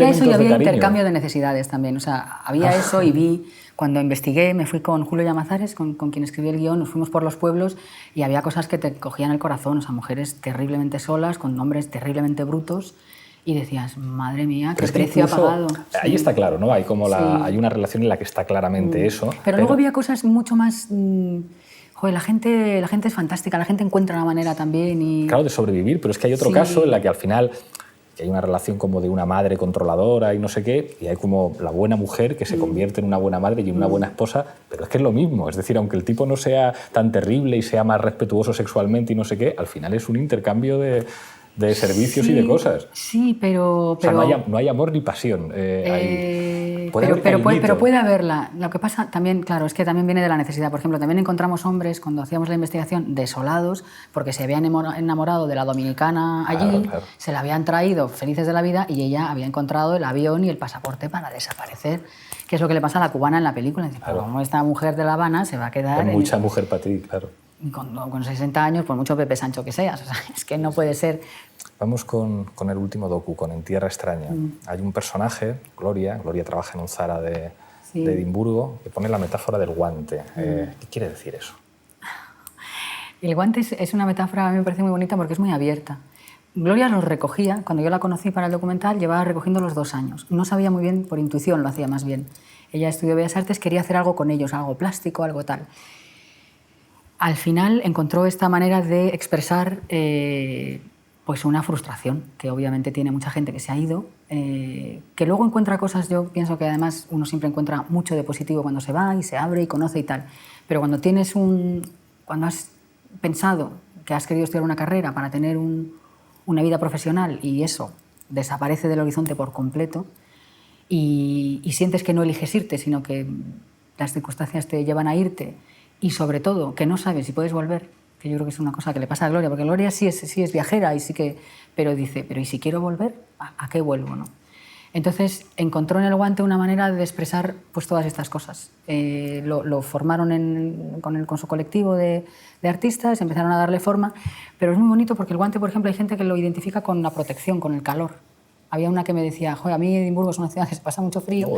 eso y había intercambio de necesidades también. O sea, había eso y vi... Cuando investigué, me fui con Julio Llamazares, con quien escribí el guión, nos fuimos por los pueblos y había cosas que te cogían el corazón, o sea, mujeres terriblemente solas, con nombres terriblemente brutos, y decías, madre mía, qué precio ha pagado. Ahí está claro, ¿no? Hay, como hay una relación en la que está claramente eso. Pero luego había cosas mucho más... Joder, la gente es fantástica, la gente encuentra una manera también y... Claro, de sobrevivir, pero es que hay otro caso en la que al final... que hay una relación como de una madre controladora y no sé qué, y hay como la buena mujer que se convierte en una buena madre y en una buena esposa, pero es que es lo mismo. Es decir, aunque el tipo no sea tan terrible y sea más respetuoso sexualmente y no sé qué, al final es un intercambio de servicios y de cosas. Sí, pero... O sea, no hay amor ni pasión. Pero puede haberla. Lo que pasa también, claro, es que también viene de la necesidad. Por ejemplo, también encontramos hombres, cuando hacíamos la investigación, desolados, porque se habían enamorado de la dominicana allí, claro. Se la habían traído felices de la vida y ella había encontrado el avión y el pasaporte para desaparecer. Que es lo que le pasa a la cubana en la película. Dice, claro. Como esta mujer de La Habana se va a quedar... Hay mucha mujer para ti, claro. Con 60 años, por mucho Pepe Sancho que seas. O sea, es que no puede ser... Vamos con el último docu, con En Tierra Extraña. Hay un personaje, Gloria trabaja en un Zara de Edimburgo, que pone la metáfora del guante. ¿Qué quiere decir eso? El guante es una metáfora, a mí me parece muy bonita porque es muy abierta. Gloria los recogía, cuando yo la conocí para el documental, llevaba recogiendo los 2 años. No sabía muy bien, por intuición lo hacía más bien. Ella estudió Bellas Artes, quería hacer algo con ellos, algo plástico, algo tal. Al final encontró esta manera de expresar pues una frustración, que obviamente tiene mucha gente que se ha ido, que luego encuentra cosas, yo pienso que además uno siempre encuentra mucho de positivo cuando se va y se abre y conoce y tal, pero cuando has pensado que has querido estudiar una carrera para tener una vida profesional y eso desaparece del horizonte por completo y sientes que no eliges irte, sino que las circunstancias te llevan a irte y sobre todo que no sabes si puedes volver, que yo creo que es una cosa que le pasa a Gloria, porque Gloria sí es viajera, y sí que, pero dice, ¿pero y si quiero volver? ¿A qué vuelvo? ¿No? Entonces encontró en el guante una manera de expresar pues, todas estas cosas. Lo formaron con su colectivo de artistas, empezaron a darle forma, pero es muy bonito porque el guante, por ejemplo, hay gente que lo identifica con la protección, con el calor. Había una que me decía, joder, a mí Edimburgo es una ciudad que se pasa mucho frío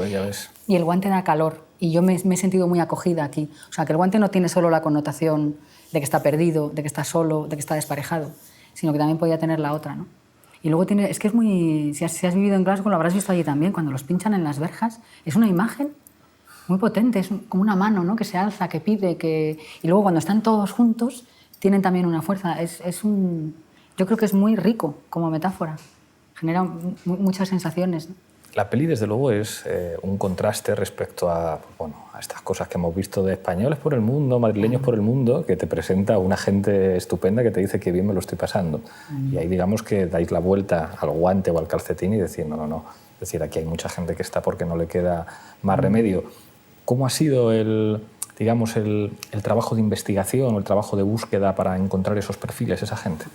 y el guante da calor y yo me he sentido muy acogida aquí. O sea, que el guante no tiene solo la connotación de que está perdido, de que está solo, de que está desparejado, sino que también podía tener la otra, ¿no? Y luego es que es muy... Si has vivido en Glasgow, lo habrás visto allí también, cuando los pinchan en las verjas, es una imagen muy potente, es como una mano, ¿no? Que se alza, que pide, y luego cuando están todos juntos tienen también una fuerza. Yo creo que es muy rico como metáfora. Genera muchas sensaciones. La peli, desde luego, es un contraste respecto a estas cosas que hemos visto de españoles por el mundo, madrileños por el mundo, que te presenta una gente estupenda que te dice que bien me lo estoy pasando. Y ahí digamos que dais la vuelta al guante o al calcetín y decir, no. Es decir, aquí hay mucha gente que está porque no le queda más remedio. ¿Cómo ha sido el trabajo de investigación o el trabajo de búsqueda para encontrar esos perfiles, esa gente?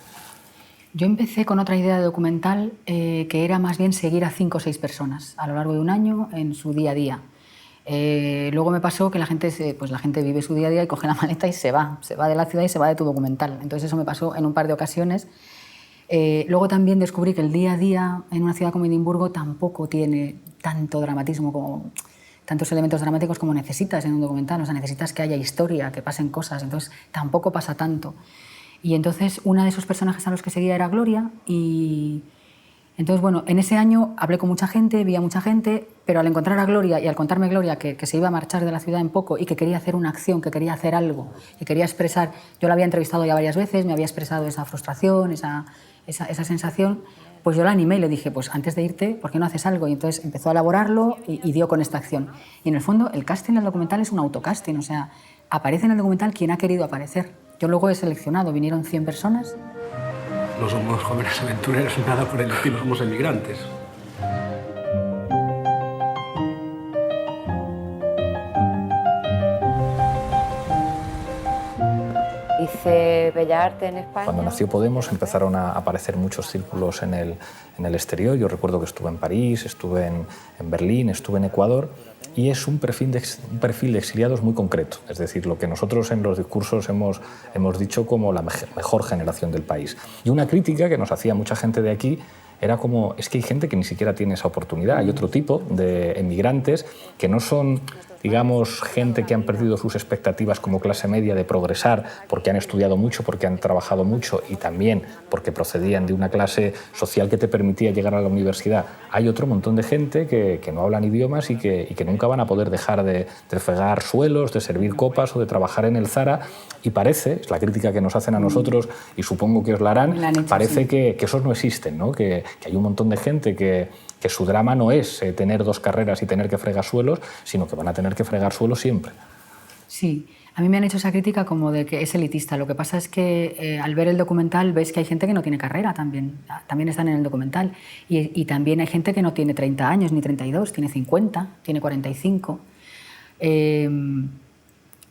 Yo empecé con otra idea de documental que era más bien seguir a 5 o 6 personas a lo largo de un año en su día a día. Luego me pasó que la gente vive su día a día y coge la maleta y se va de la ciudad y se va de tu documental. Entonces eso me pasó en un par de ocasiones. Luego también descubrí que el día a día en una ciudad como Edimburgo tampoco tiene tanto dramatismo, tantos elementos dramáticos como necesitas en un documental. O sea, necesitas que haya historia, que pasen cosas, entonces tampoco pasa tanto. Y entonces una de esos personajes a los que seguía era Gloria y entonces, bueno, en ese año hablé con mucha gente, vi a mucha gente, pero al encontrar a Gloria y al contarme Gloria que se iba a marchar de la ciudad en poco y que quería hacer una acción, que quería hacer algo, que quería expresar, yo la había entrevistado ya varias veces, me había expresado esa frustración, esa sensación, pues yo la animé y le dije, pues antes de irte, ¿por qué no haces algo? Y entonces empezó a elaborarlo y dio con esta acción. Y en el fondo el casting del documental es un autocasting, o sea, aparece en el documental quien ha querido aparecer. Yo luego he seleccionado, vinieron 100 personas. No somos jóvenes aventureros, nada por el estilo, somos emigrantes. Hice Bellas Artes en España. Cuando nació Podemos empezaron a aparecer muchos círculos en el exterior. Yo recuerdo que estuve en París, estuve en Berlín, estuve en Ecuador y es un perfil de exiliados muy concreto. Es decir, lo que nosotros en los discursos hemos dicho como la mejor generación del país. Y una crítica que nos hacía mucha gente de aquí era como, es que hay gente que ni siquiera tiene esa oportunidad. Hay otro tipo de emigrantes que no son, digamos, gente que han perdido sus expectativas como clase media de progresar porque han estudiado mucho, porque han trabajado mucho y también porque procedían de una clase social que te permitía llegar a la universidad. Hay otro montón de gente que no hablan idiomas y que nunca van a poder dejar de fregar suelos, de servir copas o de trabajar en el Zara y parece, es la crítica que nos hacen a nosotros y supongo que os la harán, parece sí. que esos no existen, ¿no? Que hay un montón de gente que su drama no es tener 2 carreras y tener que fregar suelos, sino que van a tener que fregar suelos siempre. Sí, a mí me han hecho esa crítica como de que es elitista. Lo que pasa es que al ver el documental ves que hay gente que no tiene carrera también están en el documental. Y también hay gente que no tiene 30 años ni 32, tiene 50, tiene 45.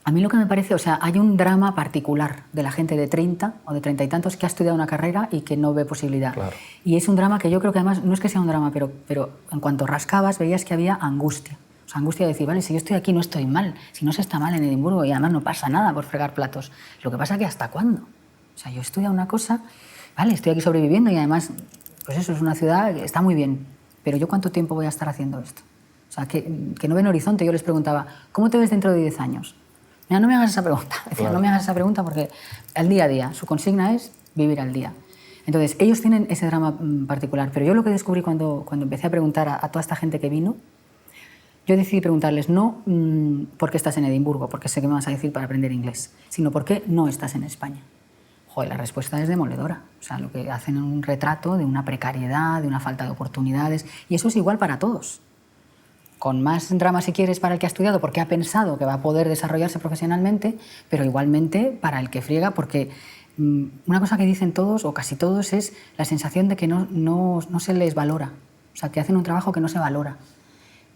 A mí lo que me parece, o sea, hay un drama particular de la gente de 30 o de 30 y tantos que ha estudiado una carrera y que no ve posibilidad. Claro. Y es un drama que yo creo que además, no es que sea un drama, pero en cuanto rascabas veías que había angustia. O sea, angustia de decir, vale, si yo estoy aquí no estoy mal, si no se está mal en Edimburgo y además no pasa nada por fregar platos. Lo que pasa es que ¿hasta cuándo? O sea, yo he estudiado una cosa, vale, estoy aquí sobreviviendo y además, pues eso, es una ciudad que está muy bien, pero ¿yo cuánto tiempo voy a estar haciendo esto? O sea, que no ven horizonte. Yo les preguntaba, ¿cómo te ves dentro de 10 años? Mira, no me hagas esa pregunta. Decía, claro. No me hagas esa pregunta porque al día a día, su consigna es vivir al día. Entonces, ellos tienen ese drama particular, pero yo lo que descubrí cuando empecé a preguntar a toda esta gente que vino, yo decidí preguntarles no por qué estás en Edimburgo, porque sé que me vas a decir para aprender inglés, sino por qué no estás en España. Joder, la respuesta es demoledora. O sea, lo que hacen es un retrato de una precariedad, de una falta de oportunidades, y eso es igual para todos. Con más drama, si quieres, para el que ha estudiado, porque ha pensado que va a poder desarrollarse profesionalmente, pero igualmente para el que friega, porque una cosa que dicen todos, o casi todos, es la sensación de que no se les valora. O sea, que hacen un trabajo que no se valora,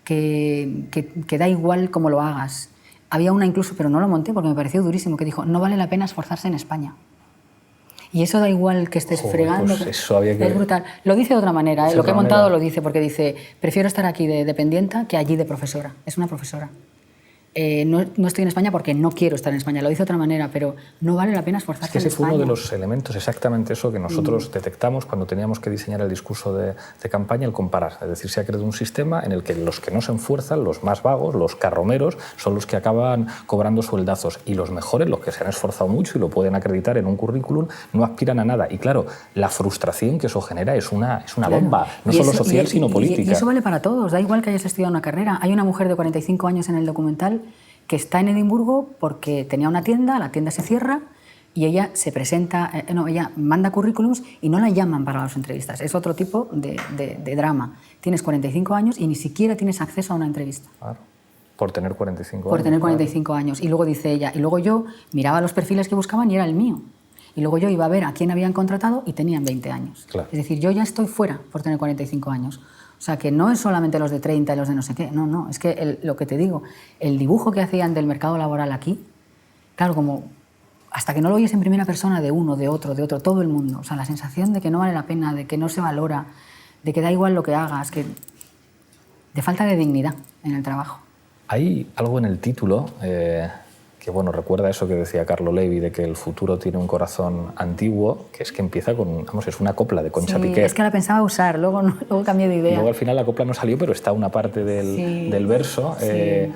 que da igual cómo lo hagas. Había una incluso, pero no lo monté porque me pareció durísimo, que dijo, no vale la pena esforzarse en España. Y eso da igual que estés fregando. Pues eso había que... Es brutal. Lo dice de otra manera, lo que he montado lo dice, porque dice, prefiero estar aquí de dependienta que allí de profesora. Es una profesora. No estoy en España porque no quiero estar en España, lo dice de otra manera, pero no vale la pena esforzarse en España. Es que ese fue uno de los elementos, exactamente eso que nosotros detectamos cuando teníamos que diseñar el discurso de campaña, el comparar. Es decir, se ha creado un sistema en el que los que no se esfuerzan, los más vagos, los carromeros, son los que acaban cobrando sueldazos y los mejores, los que se han esforzado mucho y lo pueden acreditar en un currículum, no aspiran a nada. Y claro, la frustración que eso genera es una bomba, no solo social, sino política. Y eso vale para todos, da igual que hayas estudiado una carrera. Hay una mujer de 45 años en el documental que está en Edimburgo porque tenía una tienda, la tienda se cierra, y ella se presenta, ella manda currículums y no la llaman para las entrevistas. Es otro tipo de drama. Tienes 45 años y ni siquiera tienes acceso a una entrevista. Claro. Por tener 45 años. Por tener 45 años. Y luego dice ella, y luego yo miraba los perfiles que buscaban y era el mío. Y luego yo iba a ver a quién habían contratado y tenían 20 años. Claro. Es decir, yo ya estoy fuera por tener 45 años. O sea, que no es solamente los de 30 y los de no sé qué. No, no. Es que lo que te digo, el dibujo que hacían del mercado laboral aquí, claro, como hasta que no lo oyes en primera persona de uno, de otro, todo el mundo. O sea, la sensación de que no vale la pena, de que no se valora, de que da igual lo que hagas, que de falta de dignidad en el trabajo. Hay algo en el título que, bueno, recuerda eso que decía Carlo Levi de que el futuro tiene un corazón antiguo, que es que empieza con, vamos, es una copla de Concha Piquer. Es que la pensaba usar, luego cambié de idea. Luego al final la copla no salió, pero está una parte del verso. Sí.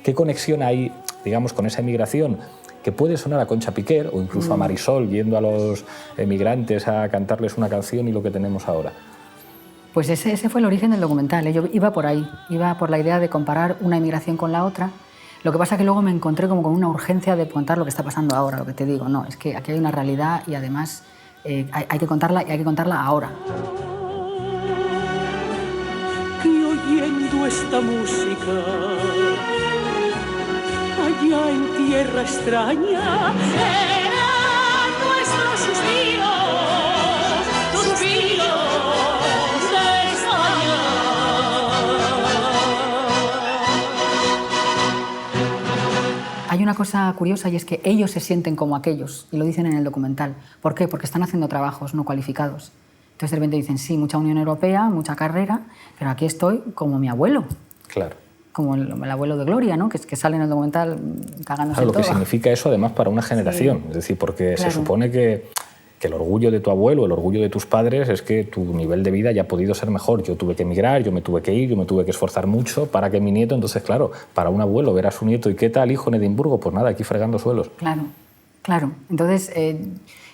¿Qué conexión hay, digamos, con esa emigración? Que puede sonar a Concha Piquer o incluso a Marisol yendo a los emigrantes a cantarles una canción y lo que tenemos ahora. Pues ese fue el origen del documental. Yo iba por ahí, iba por la idea de comparar una emigración con la otra. Lo que pasa es que luego me encontré como con una urgencia de contar lo que está pasando ahora, lo que te digo. No, es que aquí hay una realidad y además hay que contarla y hay que contarla ahora. Y oyendo esta música, allá en tierra extraña, eran nuestros suspiros, suspiros. Hay una cosa curiosa y es que ellos se sienten como aquellos, y lo dicen en el documental. ¿Por qué? Porque están haciendo trabajos no cualificados. Entonces de repente dicen, sí, mucha Unión Europea, mucha carrera, pero aquí estoy como mi abuelo. Claro. Como el abuelo de Gloria, ¿no? que sale en el documental cagándose claro, lo todo. que significa eso además para una generación. Sí. Es decir, porque se supone que el orgullo de tu abuelo, el orgullo de tus padres es que tu nivel de vida ya ha podido ser mejor. Yo tuve que emigrar, yo me tuve que ir, yo me tuve que esforzar mucho para que mi nieto... Entonces, claro, para un abuelo ver a su nieto, ¿y qué tal, hijo, en Edimburgo? Pues nada, aquí fregando suelos. Claro, claro. Entonces,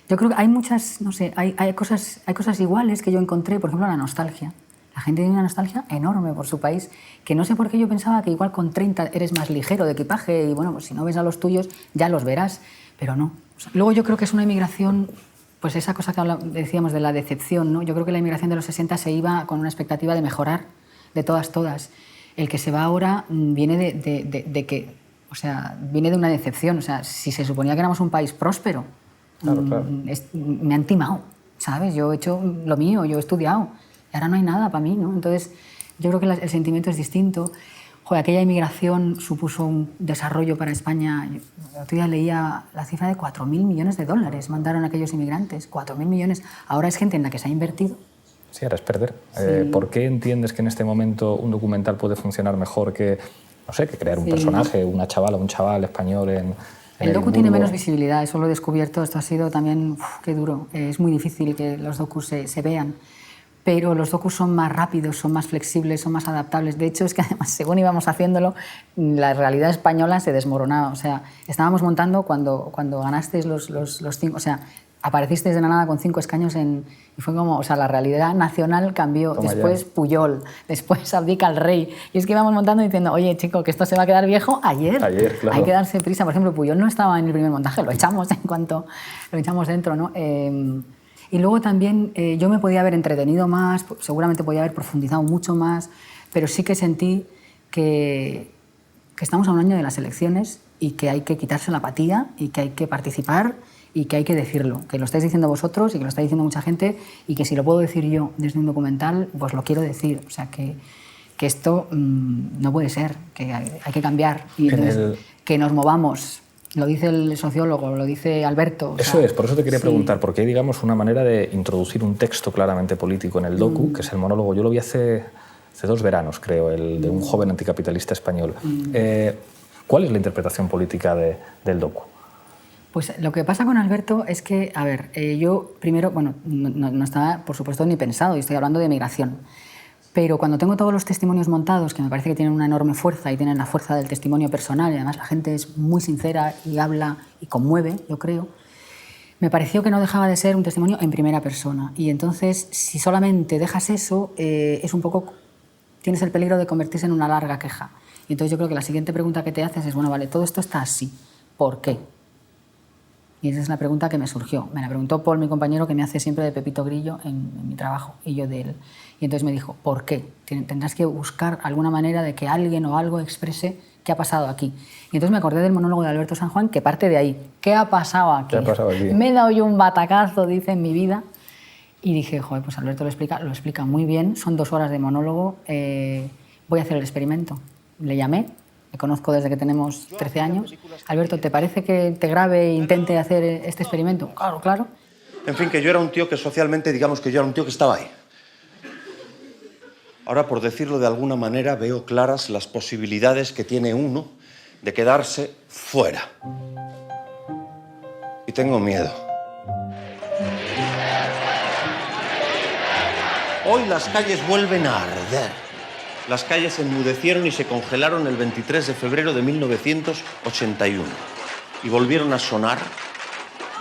yo creo que hay muchas, no sé, hay cosas iguales que yo encontré, por ejemplo, la nostalgia. La gente tiene una nostalgia enorme por su país, que no sé por qué yo pensaba que igual con 30 eres más ligero de equipaje y, bueno, pues si no ves a los tuyos ya los verás, pero no. O sea, luego yo creo que es una inmigración... Pues esa cosa que decíamos de la decepción, ¿no? Yo creo que la inmigración de los 60 se iba con una expectativa de mejorar, de todas. El que se va ahora viene de que, o sea, viene de una decepción. O sea, si se suponía que éramos un país próspero, claro. Me han timado, ¿sabes? Yo he hecho lo mío, yo he estudiado, y ahora no hay nada para mí, ¿no? Entonces, yo creo que el sentimiento es distinto. Joder, aquella inmigración supuso un desarrollo para España. El otro día leía la cifra de 4.000 millones de dólares mandaron aquellos inmigrantes. 4.000 millones. Ahora es gente en la que se ha invertido. Sí, ahora es perder. Sí. ¿Por qué entiendes que en este momento un documental puede funcionar mejor que, no sé, que crear un personaje, una chavala, un chaval español en el docu tiene menos visibilidad, eso lo he descubierto. Esto ha sido también, qué duro. Es muy difícil que los docus se vean. Pero los docus son más rápidos, son más flexibles, son más adaptables. De hecho, es que además, según íbamos haciéndolo, la realidad española se desmoronaba. O sea, estábamos montando cuando ganasteis los 5... O sea, aparecisteis de la nada con 5 escaños y fue como... O sea, la realidad nacional cambió. Toma después ya. Puyol, después abdica el rey. Y es que íbamos montando diciendo, oye, chico, que esto se va a quedar viejo ayer. Claro. Hay que darse prisa. Por ejemplo, Puyol no estaba en el primer montaje, lo echamos en cuanto lo echamos dentro, ¿no? Y luego también yo me podía haber entretenido más, seguramente podía haber profundizado mucho más, pero sí que sentí que estamos a un año de las elecciones y que hay que quitarse la apatía y que hay que participar y que hay que decirlo, que lo estáis diciendo vosotros y que lo está diciendo mucha gente y que si lo puedo decir yo desde un documental, pues lo quiero decir. O sea, que esto no puede ser, que hay que cambiar y entonces, que nos movamos. Lo dice el sociólogo, lo dice Alberto. Eso es, por eso te quería preguntar, porque hay, digamos, una manera de introducir un texto claramente político en el docu, que es el monólogo. Yo lo vi hace 2 veranos, creo, el de un joven anticapitalista español. ¿Cuál es la interpretación política del docu? Pues lo que pasa con Alberto es que, a ver, yo primero, bueno, no estaba, por supuesto, ni pensado, y estoy hablando de migración. Pero cuando tengo todos los testimonios montados, que me parece que tienen una enorme fuerza y tienen la fuerza del testimonio personal, y además la gente es muy sincera y habla y conmueve, yo creo, me pareció que no dejaba de ser un testimonio en primera persona. Y entonces, si solamente dejas eso, es un poco... tienes el peligro de convertirse en una larga queja. Y entonces yo creo que la siguiente pregunta que te haces es, bueno, vale, todo esto está así, ¿por qué? Y esa es la pregunta que me surgió. Me la preguntó Paul, mi compañero, que me hace siempre de Pepito Grillo en mi trabajo, y yo de él. Y entonces me dijo, ¿por qué? Tendrás que buscar alguna manera de que alguien o algo exprese qué ha pasado aquí. Y entonces me acordé del monólogo de Alberto San Juan, que parte de ahí. ¿Qué ha pasado aquí? ¿Qué ha pasado aquí? Me he dado yo un batacazo, dice, en mi vida. Y dije, joder, pues Alberto lo explica muy bien. Son 2 horas de monólogo. Voy a hacer el experimento. Le llamé. Me conozco desde que tenemos 13 años. Alberto, ¿te parece que te grabe e intente hacer este experimento? Claro, claro. En fin, que yo era un tío que socialmente, digamos que yo era un tío que estaba ahí. Ahora, por decirlo de alguna manera, veo claras las posibilidades que tiene uno de quedarse fuera. Y tengo miedo. Hoy las calles vuelven a arder. Las calles se enmudecieron y se congelaron el 23 de febrero de 1981. Y volvieron a sonar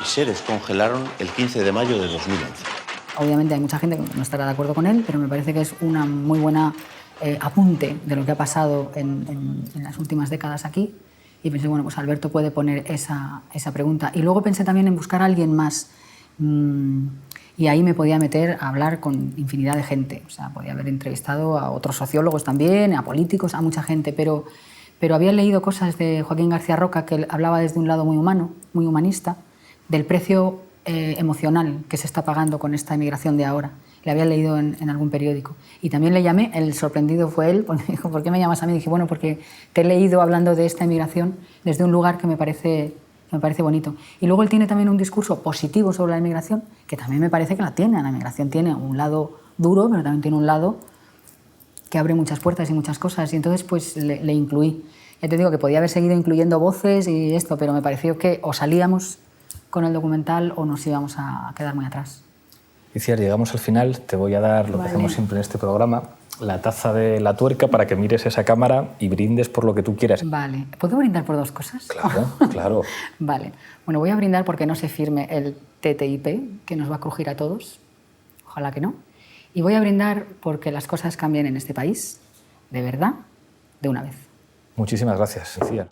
y se descongelaron el 15 de mayo de 2011. Obviamente hay mucha gente que no estará de acuerdo con él, pero me parece que es una muy buena apunte de lo que ha pasado en las últimas décadas aquí. Y pensé, bueno, pues Alberto puede poner esa pregunta. Y luego pensé también en buscar a alguien más. Y ahí me podía meter a hablar con infinidad de gente. O sea, podía haber entrevistado a otros sociólogos también, a políticos, a mucha gente. Pero había leído cosas de Joaquín García Roca que hablaba desde un lado muy humano, muy humanista, del precio emocional que se está pagando con esta emigración de ahora. Le había leído en algún periódico. Y también le llamé, el sorprendido fue él, porque me dijo, ¿por qué me llamas a mí? Y dije, bueno, porque te he leído hablando de esta emigración desde un lugar que me parece bonito. Y luego él tiene también un discurso positivo sobre la inmigración, que también me parece que la tiene. La inmigración tiene un lado duro, pero también tiene un lado que abre muchas puertas y muchas cosas. Y entonces pues le incluí. Ya te digo que podía haber seguido incluyendo voces y esto, pero me pareció que o salíamos con el documental o nos íbamos a quedar muy atrás. Iciar, llegamos al final. Te voy a dar lo que hacemos siempre en este programa, la taza de la tuerca para que mires esa cámara y brindes por lo que tú quieras. Vale. ¿Puedo brindar por 2 cosas? Claro, claro. Vale. Bueno, voy a brindar porque no se firme el TTIP, que nos va a crujir a todos. Ojalá que no. Y voy a brindar porque las cosas cambien en este país, de verdad, de una vez. Muchísimas gracias, Iciar.